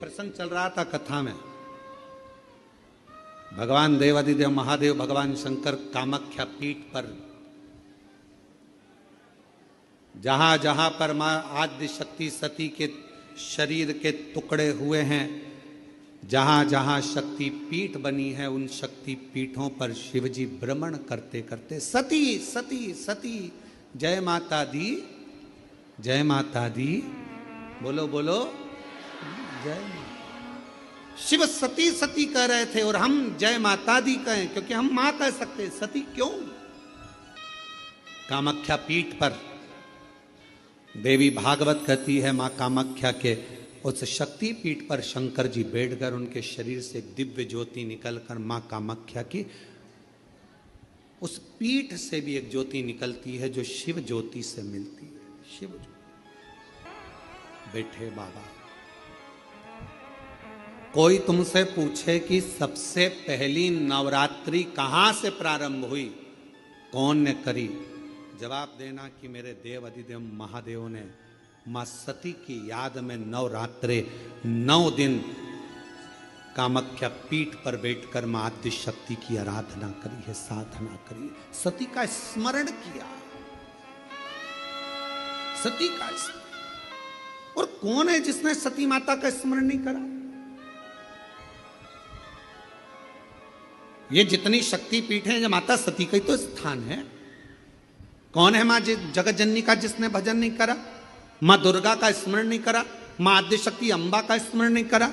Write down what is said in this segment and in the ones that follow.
प्रसंग चल रहा था कथा में। भगवान देवादिदेव महादेव भगवान शंकर कामाख्या पीठ पर जहां जहां पर मां आद्य शक्ति सती के शरीर के टुकड़े हुए हैं, जहां जहां शक्ति पीठ बनी है, उन शक्ति पीठों पर शिवजी भ्रमण करते करते सती सती सती जय माता दी, जय माता दी, बोलो बोलो जय। शिव सती सती कह रहे थे और हम जय माता दी कहें, क्योंकि हम मां कह सकते, सती क्यों? कामाख्या पीठ पर देवी भागवत कहती है, मां कामाख्या के उस शक्ति पीठ पर शंकर जी बैठकर उनके शरीर से एक दिव्य ज्योति निकलकर मां कामाख्या की उस पीठ से भी एक ज्योति निकलती है जो शिव ज्योति से मिलती है। शिव ज्योति। बैठे बाबा, कोई तुमसे पूछे कि सबसे पहली नवरात्रि कहां से प्रारंभ हुई, कौन ने करी, जवाब देना कि मेरे देव अधिदेव महादेव ने मां सती की याद में नवरात्रे 9 दिन कामाख्या पीठ पर बैठकर मां आद्य शक्ति की आराधना करी है, साधना करी है, सती का स्मरण किया, सती का स्मरण। और कौन है जिसने सती माता का स्मरण नहीं करा? ये जितनी शक्ति पीठ है, ये माता सती का ही तो स्थान है। कौन है मां जगत जननी का जिसने भजन नहीं करा, मां दुर्गा का स्मरण नहीं करा, मां आद्य शक्ति अंबा का स्मरण नहीं करा?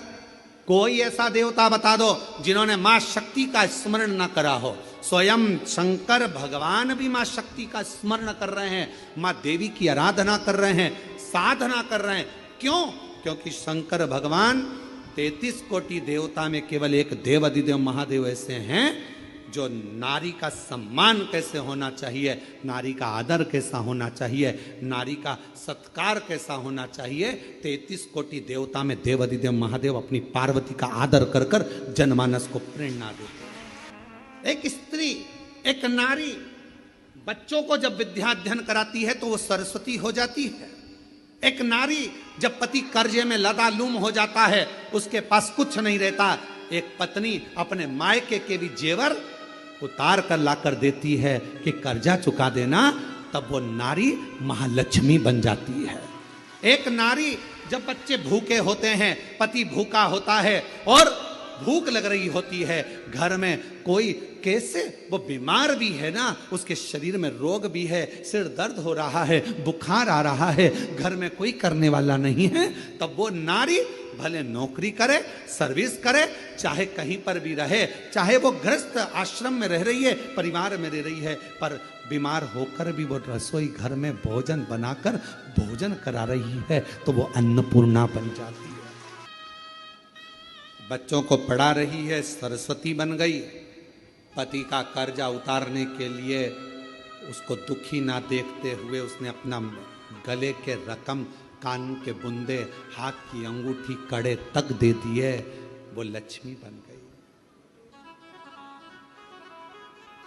कोई ऐसा देवता बता दो जिन्होंने मां शक्ति का स्मरण ना करा हो। स्वयं शंकर भगवान भी मां शक्ति का स्मरण कर रहे हैं, मां देवी की आराधना कर रहे हैं, साधना कर रहे हैं। क्यों? क्योंकि शंकर भगवान 33 कोटि देवता में केवल एक देव अधिदेव महादेव ऐसे हैं जो नारी का सम्मान कैसे होना चाहिए, नारी का आदर कैसा होना चाहिए, नारी का सत्कार कैसा होना चाहिए, 33 कोटि देवता में देव अधिदेव महादेव अपनी पार्वती का आदर कर कर जनमानस को प्रेरणा देते। एक स्त्री, एक नारी बच्चों को जब विद्याध्ययन कराती है तो वो सरस्वती हो जाती है। एक नारी जब पति कर्जे में लदालूम हो जाता है, उसके पास कुछ नहीं रहता, एक पत्नी अपने मायके के भी जेवर उतार कर लाकर देती है कि कर्जा चुका देना, तब वो नारी महालक्ष्मी बन जाती है। एक नारी जब बच्चे भूखे होते हैं, पति भूखा होता है और भूख लग रही होती है, घर में कोई कैसे वो बीमार भी है ना, उसके शरीर में रोग भी है, सिर दर्द हो रहा है, बुखार आ रहा है, घर में कोई करने वाला नहीं है, तब वो नारी भले नौकरी करे, सर्विस करे, चाहे कहीं पर भी रहे, चाहे वो गृहस्थ आश्रम में रह रही है, परिवार में रह रही है, पर बीमार होकर भी वो रसोई घर में भोजन बनाकर भोजन करा रही है, तो वो अन्नपूर्णा बन जाती है। बच्चों को पढ़ा रही है, सरस्वती बन गई। पति का कर्जा उतारने के लिए उसको दुखी ना देखते हुए उसने अपना गले के रकम, कान के बुंदे, हाथ की अंगूठी, कड़े तक दे दिए, वो लक्ष्मी बन गई।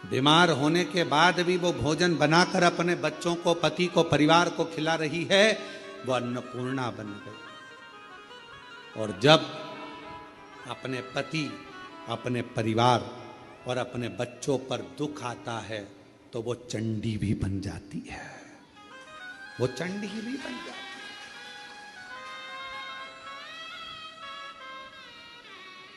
बीमार होने के बाद भी वो भोजन बनाकर अपने बच्चों को, पति को, परिवार को खिला रही है, वो अन्नपूर्णा बन गई। और जब अपने पति, अपने परिवार और अपने बच्चों पर दुख आता है तो वो चंडी भी बन जाती है, वो चंडी भी बन जाती है।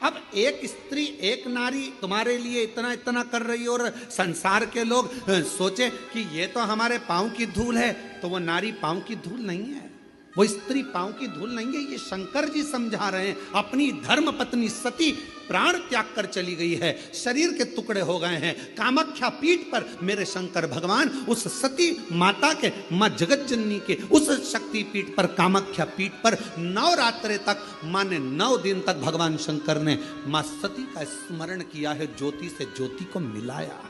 अब एक स्त्री, एक नारी तुम्हारे लिए इतना इतना कर रही है और संसार के लोग सोचे कि ये तो हमारे पांव की धूल है, तो वो नारी पांव की धूल नहीं है, वो स्त्री पांव की धूल नहीं है। ये शंकर जी समझा रहे हैं। अपनी धर्म पत्नी सती प्राण त्याग कर चली गई है, शरीर के टुकड़े हो गए हैं। कामाख्या पीठ पर मेरे शंकर भगवान उस सती माता के, मां जगत जननी के उस शक्ति पीठ पर, कामाख्या पीठ पर नवरात्रे तक, माने 9 दिन तक भगवान शंकर ने मां सती का स्मरण किया है, ज्योति से ज्योति को मिलाया,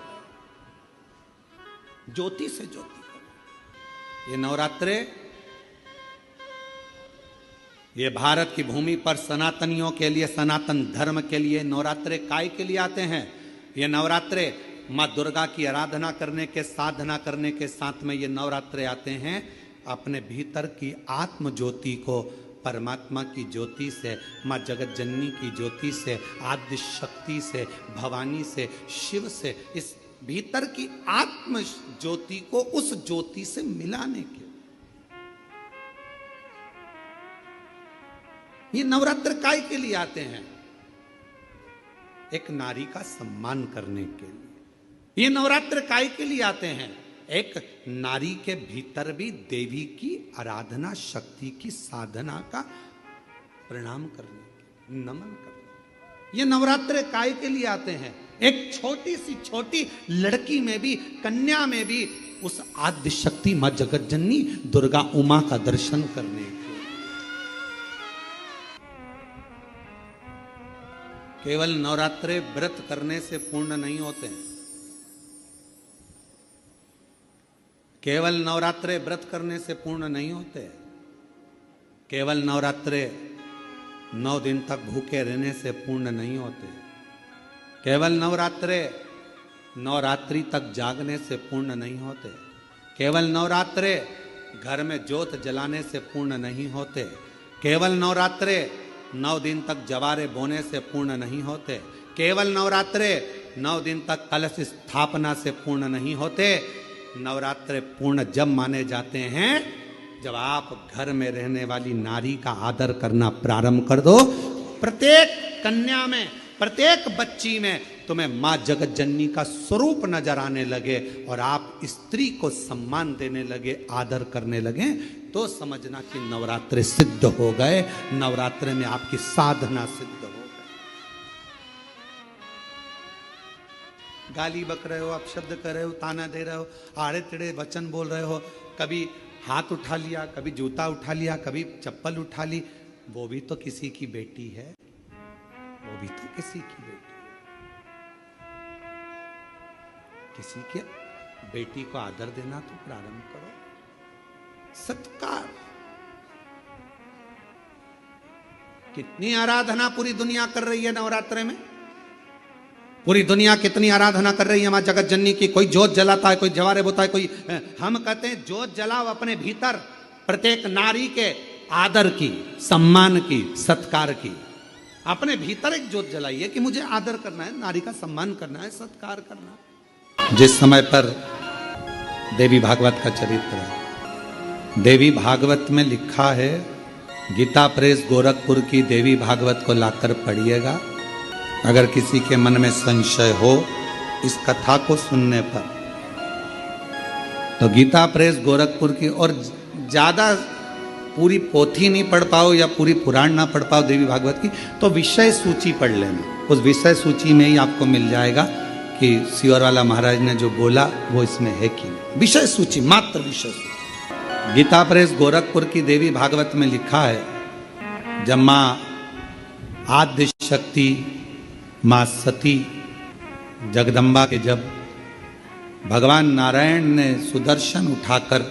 ज्योति से ज्योति को। ये नवरात्रे, ये भारत की भूमि पर सनातनियों के लिए, सनातन धर्म के लिए नवरात्रे काय के लिए आते हैं? ये नवरात्रे माँ दुर्गा की आराधना करने के, साधना करने के साथ में ये नवरात्रे आते हैं अपने भीतर की आत्म ज्योति को परमात्मा की ज्योति से, माँ जगत जननी की ज्योति से, आद्य शक्ति से, भवानी से, शिव से, इस भीतर की आत्म ज्योति को उस ज्योति से मिलाने के ये नवरात्र काय के लिए आते हैं? एक नारी का सम्मान करने के लिए। ये नवरात्र काय के लिए आते हैं? एक नारी के भीतर भी देवी की आराधना, शक्ति की साधना का प्रणाम करने के, नमन करने। ये नवरात्र काय के लिए आते हैं? एक छोटी सी छोटी लड़की में भी, कन्या में भी उस आद्य शक्ति मां जगत जननी दुर्गा उमा का दर्शन करने के। केवल नवरात्रे व्रत करने से पूर्ण नहीं होते हैं। केवल नवरात्रे व्रत करने से पूर्ण नहीं होते। केवल नवरात्रे 9 दिन तक भूखे रहने से पूर्ण नहीं होते। केवल नवरात्रे नवरात्रि तक जागने से पूर्ण नहीं होते। केवल नवरात्रे घर में ज्योत जलाने से पूर्ण नहीं होते। केवल नवरात्रे 9 दिन तक जवारे बोने से पूर्ण नहीं होते। केवल नवरात्रे 9 दिन तक कलश स्थापना से पूर्ण नहीं होते। नवरात्रे पूर्ण जब माने जाते हैं जब आप घर में रहने वाली नारी का आदर करना प्रारंभ कर दो। प्रत्येक कन्या में, प्रत्येक बच्ची में तुम्हें मां जगत जननी का स्वरूप नजर आने लगे और आप स्त्री को सम्मान देने लगे, आदर करने लगे, तो समझना कि नवरात्रे सिद्ध हो गए। नवरात्रे में आपकी साधना सिद्ध हो गई। गाली बक रहे हो, आप शब्द कर रहे हो, ताना दे रहे हो, आड़े टेढ़े वचन बोल रहे हो, कभी हाथ उठा लिया, कभी जूता उठा लिया, कभी चप्पल उठा ली, वो भी तो किसी की बेटी है। वो भी तो किसी की बेटी है। किसी के बेटी को आदर देना तो प्रारंभ करो। सत्कार। कितनी आराधना पूरी दुनिया कर रही है नवरात्रे में। पूरी दुनिया कितनी आराधना कर रही है मां जगत जननी की। कोई जोत जलाता है, कोई जवारे बोता है, कोई, हम कहते हैं जोत जलाओ अपने भीतर, प्रत्येक नारी के आदर की, सम्मान की, सत्कार की। अपने भीतर एक जोत जलाइए कि मुझे आदर करना है, नारी का सम्मान करना है, सत्कार करना है। जिस समय पर देवी भागवत का चरित्र है, देवी भागवत में लिखा है, गीता प्रेस गोरखपुर की देवी भागवत को लाकर पढ़िएगा। अगर किसी के मन में संशय हो इस कथा को सुनने पर, तो गीता प्रेस गोरखपुर की, और ज्यादा पूरी पोथी नहीं पढ़ पाओ या पूरी पुराण ना पढ़ पाओ देवी भागवत की, तो विषय सूची पढ़ लेना। उस विषय सूची में ही आपको मिल जाएगा कि सियोरवाला महाराज ने जो बोला वो इसमें है कि नहीं। विषय सूची, मात्र विषय सूची। गीता प्रेस गोरखपुर की देवी भागवत में लिखा है, जब मां आद्य शक्ति मां सती जगदम्बा के, जब भगवान नारायण ने सुदर्शन उठाकर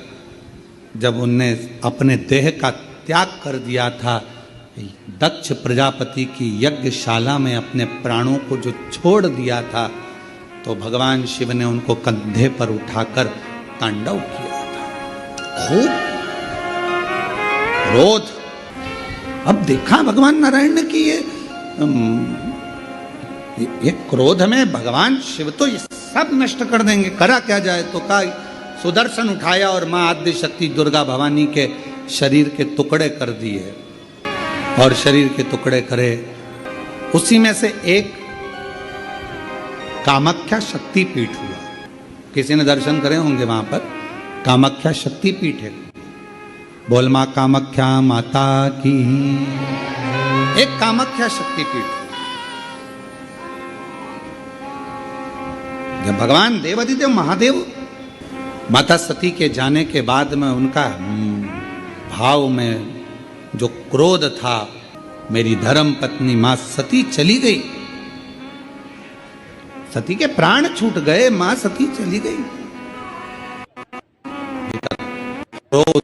जब उनने अपने देह का त्याग कर दिया था, दक्ष प्रजापति की यज्ञशाला में अपने प्राणों को जो छोड़ दिया था, तो भगवान शिव ने उनको कंधे पर उठाकर तांडव किया था। खूब क्रोध। अब देखा भगवान नारायण ने कि ये क्रोध में भगवान शिव तो ये सब नष्ट कर देंगे, करा क्या जाए। तो का सुदर्शन उठाया और मां आद्य शक्ति दुर्गा भवानी के शरीर के टुकड़े कर दिए, और शरीर के टुकड़े करे। उसी में से एक कामाख्या शक्ति पीठ हुआ। किसी ने दर्शन करे होंगे वहां पर, कामाख्या शक्ति पीठ है। बोल मां कामाख्या माता की। एक कामाख्या शक्ति पीठ। जब भगवान देवाधिदेव महादेव माता सती के जाने के बाद में उनका भाव में जो क्रोध था, मेरी धर्म पत्नी मां सती चली गई, सती के प्राण छूट गए, मां सती चली गई। क्रोध,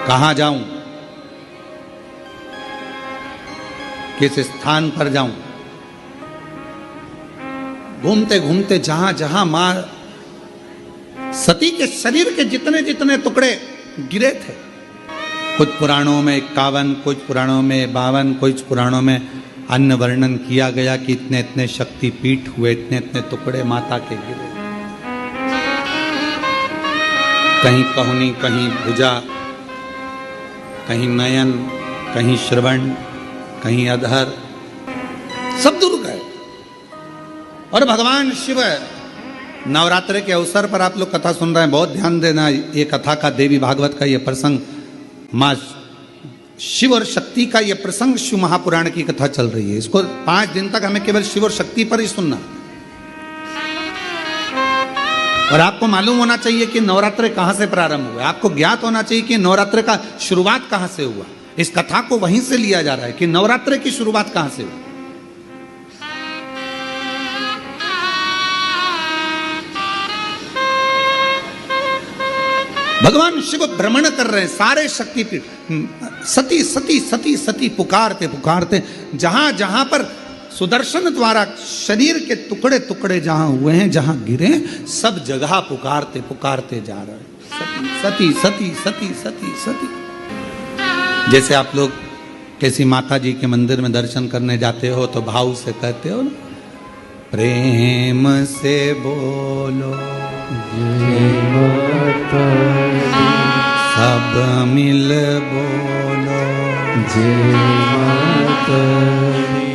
कहां जाऊं, किस स्थान पर जाऊं। घूमते घूमते जहां जहां मां सती के शरीर के जितने जितने टुकड़े गिरे थे। कुछ पुराणों में 51, कुछ पुराणों में 52, कुछ पुराणों में अन्य वर्णन किया गया कि इतने इतने शक्तिपीठ हुए, इतने इतने टुकड़े माता के गिरे। कहीं कहुनी, कहीं भुजा, कहीं नयन, कहीं श्रवण, कहीं अधर, सब दूर गए। और भगवान शिव नवरात्र के अवसर पर आप लोग कथा सुन रहे हैं, बहुत ध्यान देना। ये कथा का, देवी भागवत का ये प्रसंग, माँ शिव और शक्ति का ये प्रसंग शिव महापुराण की कथा चल रही है। इसको 5 दिन तक हमें केवल शिव और शक्ति पर ही सुनना। और आपको मालूम होना चाहिए कि नवरात्र कहां से प्रारंभ हुआ। आपको ज्ञात होना चाहिए कि नवरात्र का शुरुआत कहां से हुआ। इस कथा को वहीं से लिया जा रहा है कि नवरात्र की शुरुआत कहां से हुई। भगवान शिव भ्रमण कर रहे हैं सारे शक्तिपीठ, सती सती सती सती पुकारते पुकारते, जहां जहां पर सुदर्शन द्वारा शरीर के टुकड़े टुकड़े जहां हुए हैं, जहां गिरे, सब जगह पुकारते पुकारते जा रहे हैं, सती सती सती सती सती। जैसे आप लोग किसी माता जी के मंदिर में दर्शन करने जाते हो तो भाव से कहते हो ना, प्रेम से बोलो सब मिल बोलो जय माता,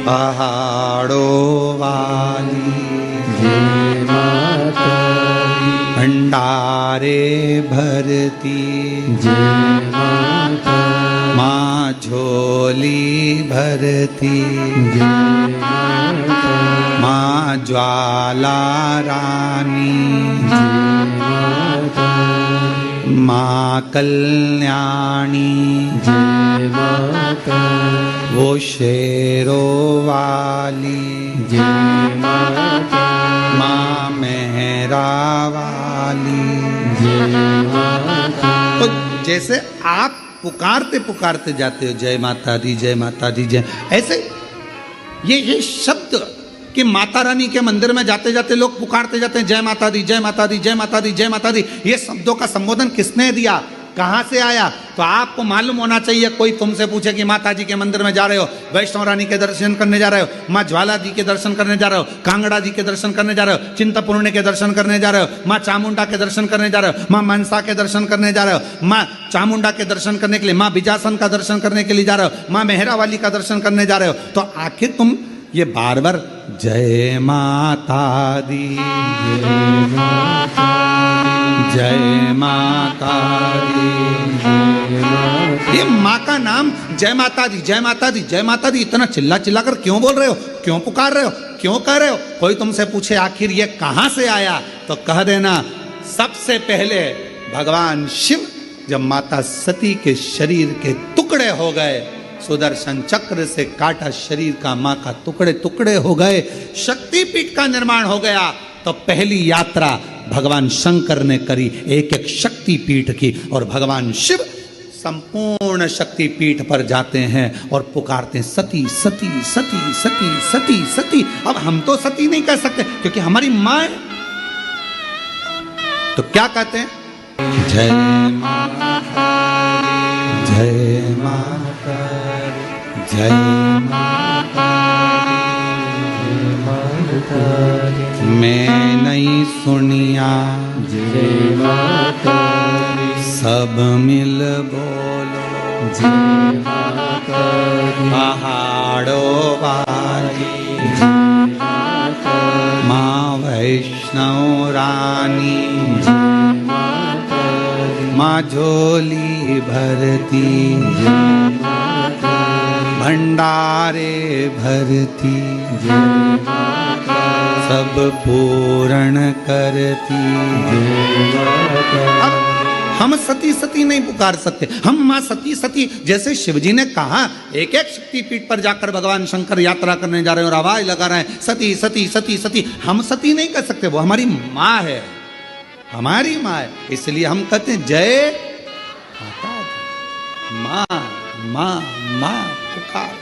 पहाड़ों वाली जय माता, भंडारे भरती जय माता, माँ झोली भरती जय माता, माँ ज्वाला रानी जय माता, माँ कल्याणी जय माता, वो शेरों वाली जय माता, माँ मेहरा वाली जय माता। तो जैसे आप पुकारते पुकारते जाते हो जय माता दी जय माता दी जय, ऐसे ये शब्द कि माता रानी के मंदिर में जाते जाते लोग पुकारते जाते हैं जय माता दी जय माता दी जय माता दी जय माता दी। ये शब्दों का संबोधन किसने दिया, कहां से आया? तो आपको मालूम होना चाहिए। कोई तुमसे पूछे कि माता जी के मंदिर में जा रहे हो, वैष्णव रानी के दर्शन करने जा रहे हो, माँ ज्वाला जी के दर्शन करने जा रहे हो, कांगड़ा जी के दर्शन करने जा रहे हो, चिंतपूर्णी के दर्शन करने जा रहे हो, माँ चामुंडा के दर्शन करने जा रहे हो, माँ मनसा के दर्शन करने जा रहे हो, माँ चामुंडा के दर्शन करने के लिए, माँ बिजासन का दर्शन करने के लिए जा रहे हो, माँ मेहरा वाली का दर्शन करने जा रहे हो, तो आखिर तुम ये बार बार जय माता दी जय माता दी जय माता दी, ये माँ का नाम जय माता दी जय माता दी जय माता दी इतना चिल्ला चिल्ला कर क्यों बोल रहे हो, क्यों पुकार रहे हो, क्यों कह रहे हो? कोई तुमसे पूछे आखिर ये कहां से आया, तो कह देना सबसे पहले भगवान शिव जब माता सती के शरीर के टुकड़े हो गए, सुदर्शन चक्र से काटा शरीर का मां का टुकड़े टुकड़े हो गए, शक्तिपीठ का निर्माण हो गया, तो पहली यात्रा भगवान शंकर ने करी एक एक शक्तिपीठ की। और भगवान शिव संपूर्ण शक्तिपीठ पर जाते हैं और पुकारते हैं सती सती सती सती सती सती। अब हम तो सती नहीं कह सकते क्योंकि हमारी मां है, तो क्या कहते हैं? जय माता जय माता जय माता मैं नहीं सुनिया जय माता, सब मिल बोलो जय माता, पहाड़ों वाली जय माता, माँ वैष्णव रानी जय माता, माँ झोली भरती जय माता, भंडारे भरती जय माता, सब पूर्ण करती जय माता। हम सती सती नहीं पुकार सकते, हम मां सती सती जैसे शिवजी ने कहा एक एक शक्तिपीठ पर जाकर भगवान शंकर यात्रा करने जा रहे हैं और आवाज लगा रहे हैं सती सती सती सती। हम सती नहीं कर सकते, वो हमारी मां है, हमारी मां है, इसलिए हम कहते हैं जय माता दी, मां मां मां पुकार।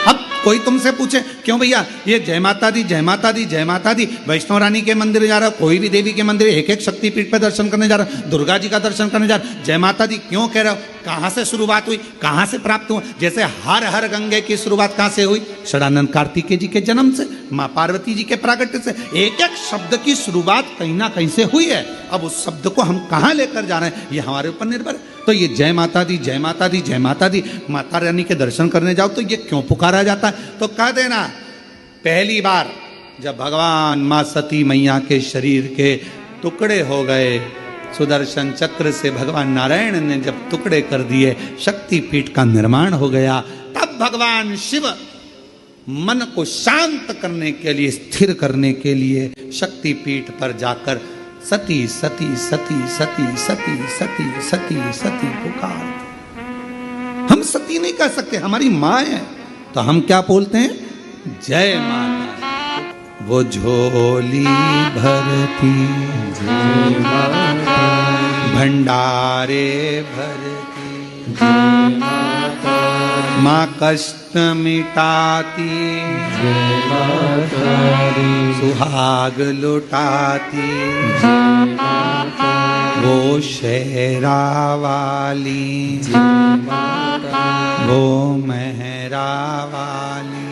अब कोई तुमसे पूछे क्यों भैया ये जय माता दी जय माता दी जय माता दी, वैष्णव रानी के मंदिर जा रहा, कोई भी देवी के मंदिर एक एक शक्तिपीठ पे दर्शन करने जा रहा, दुर्गा जी का दर्शन करने जा रहा, जय माता दी क्यों कह रहे हो? कहाँ से शुरुआत हुई, कहाँ से प्राप्त हुआ? जैसे हर हर गंगे की शुरुआत कहाँ से हुई? षडानंद कार्तिकेय जी के जन्म से, माँ पार्वती जी के प्रागट्य से। एक एक शब्द की शुरुआत कहीं ना कहीं से हुई है। अब उस शब्द को हम कहाँ लेकर जा रहे हैं ये हमारे ऊपर निर्भर है। तो ये जय माता दी जय माता दी जय माता दी, माता रानी के दर्शन करने जाओ तो ये क्यों पुकारा जाता है? तो कह देना पहली बार जब भगवान माँ सती मैया के शरीर के टुकड़े हो गए, सुदर्शन चक्र से भगवान नारायण ने जब टुकड़े कर दिए, शक्तिपीठ का निर्माण हो गया, तब भगवान शिव मन को शांत करने के लिए, स्थिर करने के लिए शक्तिपीठ पर जाकर सती सती सती सती सती सती सती सती पुकार। हम सती नहीं कह सकते, हमारी माँ है, तो हम क्या बोलते हैं? जय माता। वो झोली भरती भंडारे भरती, माँ कष्ट मिटाती सुहाग लुटाती, वो शेरा वाली वो मेहरा वाली।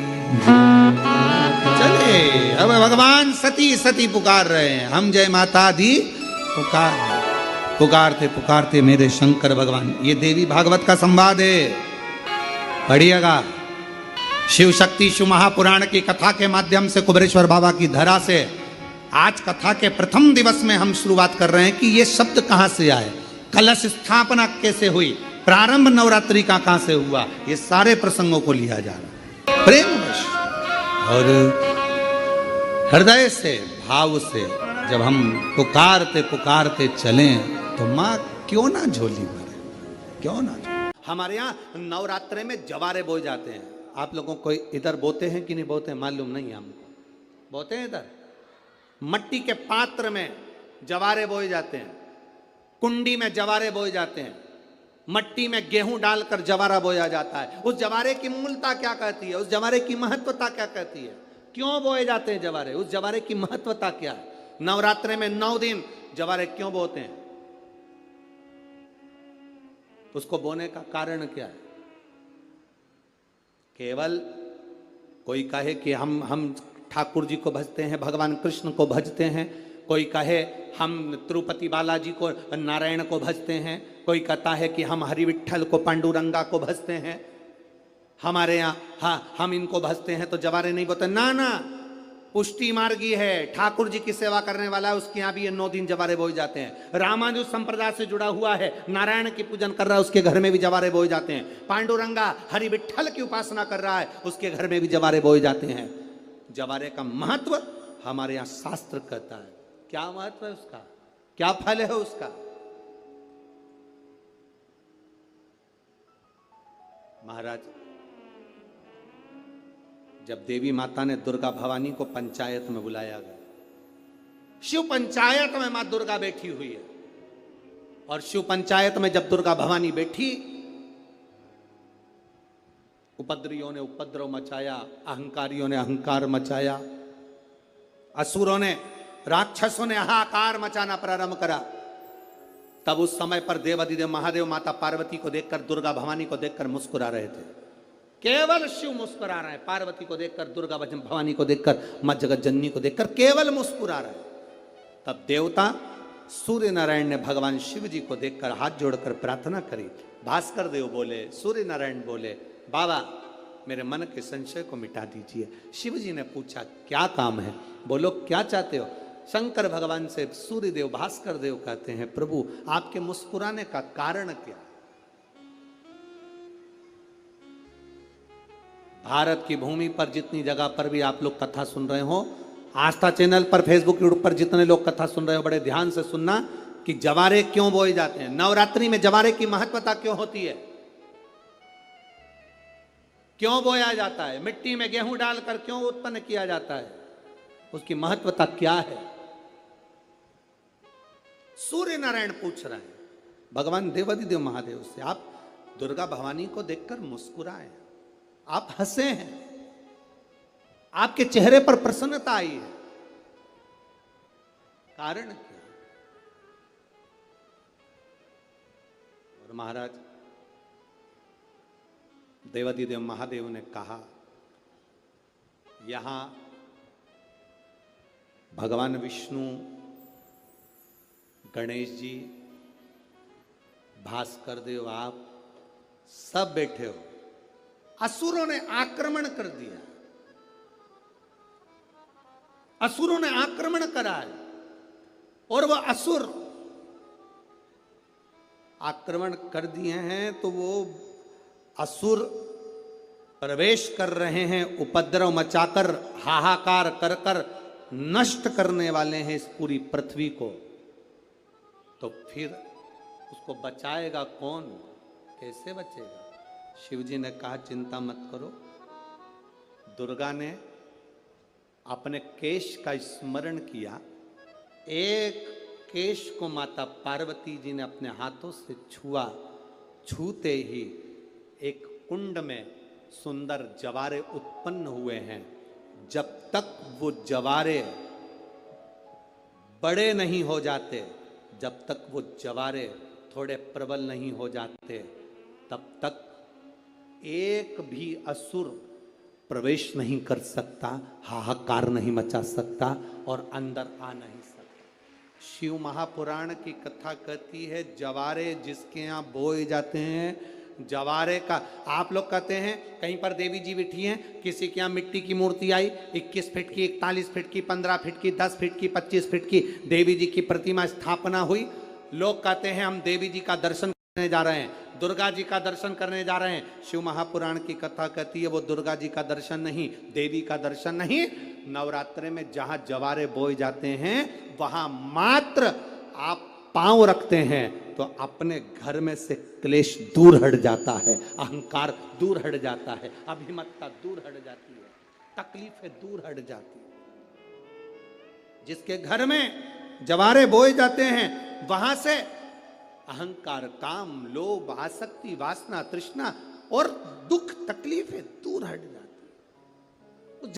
चले अब भगवान सती सती पुकार रहे हैं, हम जय माता दी पुकारते पुकारते मेरे शंकर भगवान। ये देवी भागवत का संवाद है, पढ़िएगा। शिव शक्ति शिव महापुराण की कथा के माध्यम से कुबेरेश्वर बाबा की धरा से आज कथा के प्रथम दिवस में हम शुरुआत कर रहे हैं कि ये शब्द कहाँ से आए, कलश स्थापना कैसे हुई, प्रारंभ नवरात्रि का कहाँ से हुआ, ये सारे प्रसंगों को लिया जा रहा है प्रेमवश और हृदय से, भाव से। जब हम पुकारते पुकारते चलें तो माँ क्यों ना झोली भरे, क्यों ना झोली। हमारे यहाँ नवरात्रे में जवारे बोए जाते हैं। आप लोगों को इधर बोते हैं कि नहीं बोते मालूम नहीं हमको। बोते हैं इधर मट्टी के पात्र में जवारे बोए जाते हैं, कुंडी में जवारे बोए जाते हैं, मट्टी में गेहूं डालकर जवारा बोया जाता है। उस जवारे की मूलता क्या कहती है, उस जवारे की महत्वता क्या कहती है, क्यों बोए जाते हैं जवारे, उस जवारे की महत्वता क्या है? नवरात्रे में 9 दिन जवारे क्यों बोते हैं, उसको बोने का कारण क्या है? केवल कोई कहे कि हम ठाकुर जी को भजते हैं, भगवान कृष्ण को भजते हैं, कोई कहे हम तिरुपति बालाजी को, नारायण को भजते हैं, कोई कहता है कि हम हरि विट्ठल को, पांडुरंगा को भजते हैं, हमारे यहाँ हाँ हम इनको भजते हैं तो जवारे नहीं बोते। ना ना, पुष्टि मार्गी है, ठाकुर जी की सेवा करने वाला है, उसके यहाँ भी ये 9 दिन जवारे बोए जाते हैं। रामानुज संप्रदाय से जुड़ा हुआ है, नारायण की पूजन कर रहा है, उसके घर में भी जवारे बोए जाते हैं। पांडुरंगा हरि विट्ठल की उपासना कर रहा है, उसके घर में भी जवारे बोए जाते हैं। जवारे का महत्व हमारे यहाँ शास्त्र कहता है। क्या महत्व है उसका, क्या फल है उसका? महाराज, जब देवी माता ने दुर्गा भवानी को पंचायत में बुलाया गया, शिव पंचायत में मां दुर्गा बैठी हुई है, और शिव पंचायत में जब दुर्गा भवानी बैठी, उपद्रवियों ने उपद्रव मचाया, अहंकारियों ने अहंकार मचाया, असुरों ने, राक्षसों ने हाहाकार मचाना प्रारंभ करा। तब उस समय पर देवाधिदेव महादेव माता पार्वती को देखकर, दुर्गा भवानी को देखकर मुस्कुरा रहे थे। केवल शिव मुस्कुरा रहे हैं, पार्वती को देखकर, दुर्गा भवानी को देखकर, मां जगत जननी को देखकर केवल मुस्कुरा रहे हैं। तब देवता सूर्य नारायण ने भगवान शिव जी को देखकर हाथ जोड़कर प्रार्थना करी। भास्कर देव बोले, सूर्य नारायण बोले, बाबा मेरे मन के संशय को मिटा दीजिए। शिव जी ने पूछा क्या काम है, बोलो क्या चाहते हो? शंकर भगवान से सूर्य देव, भास्कर देव कहते हैं, प्रभु आपके मुस्कुराने का कारण क्या? भारत की भूमि पर जितनी जगह पर भी आप लोग कथा सुन रहे हो, आस्था चैनल पर, फेसबुक, यूट्यूब पर जितने लोग कथा सुन रहे हो, बड़े ध्यान से सुनना कि जवारे क्यों बोए जाते हैं। नवरात्रि में जवारे की महत्वता क्यों होती है, क्यों बोया जाता है, मिट्टी में गेहूं डालकर क्यों उत्पन्न किया जाता है, उसकी महत्वता क्या है? सूर्य नारायण पूछ रहे हैं भगवान देवाधिदेव महादेव से, आप दुर्गा भवानी को देखकर मुस्कुराए, आप हंसे हैं, आपके चेहरे पर प्रसन्नता आई है, कारण क्या? और महाराज देवाधिदेव महादेव ने कहा, यहां भगवान विष्णु, गणेश जी, भास्कर देव, आप सब बैठे हो। असुरों ने आक्रमण कर दिया, असुरों ने आक्रमण करा है, और वह असुर आक्रमण कर दिए हैं तो वो असुर प्रवेश कर रहे हैं, उपद्रव मचाकर, हाहाकार कर कर नष्ट करने वाले हैं इस पूरी पृथ्वी को। तो फिर उसको बचाएगा कौन? कैसे बचेगा? शिव जी ने कहा, चिंता मत करो। दुर्गा ने अपने केश का स्मरण किया, एक केश को माता पार्वती जी ने अपने हाथों से छुआ, छूते ही एक कुंड में सुंदर जवारे उत्पन्न हुए हैं। जब तक वो जवारे बड़े नहीं हो जाते, जब तक वो जवारे थोड़े प्रबल नहीं हो जाते, तब तक एक भी असुर प्रवेश नहीं कर सकता, हाहाकार नहीं मचा सकता और अंदर आ नहीं सकता। शिव महापुराण की कथा कहती है, जवारे जिसके यहाँ बोए जाते हैं, जवारे का, आप लोग कहते हैं कहीं पर देवी जी बैठी हैं, किसी के यहाँ मिट्टी की मूर्ति आई 21 फीट की, 41 फीट की, 15 फीट की, 10 फीट की, 25 फीट की देवी जी की प्रतिमा स्थापना हुई। लोग कहते हैं हम देवी जी का दर्शन करने जा रहे हैं, दुर्गा जी का दर्शन करने जा रहे हैं। शिव महापुराण की कथा कहती है वो दुर्गा जी का दर्शन नहीं, देवी का दर्शन नहीं। नवरात्रे में जहां जवारे बोए जाते हैं वहां मात्र आप पांव रखते हैं तो अपने घर में से क्लेश दूर हट जाता है, अहंकार दूर हट जाता है, अभिमतता दूर हट जाती है, तकलीफें दूर हट जाती है। जिसके घर में जवारे बोए जाते हैं वहां से अहंकार, काम, लोभ, आसक्ति, वासना, तृष्णा और दुख, तकलीफें दूर हट जाती है।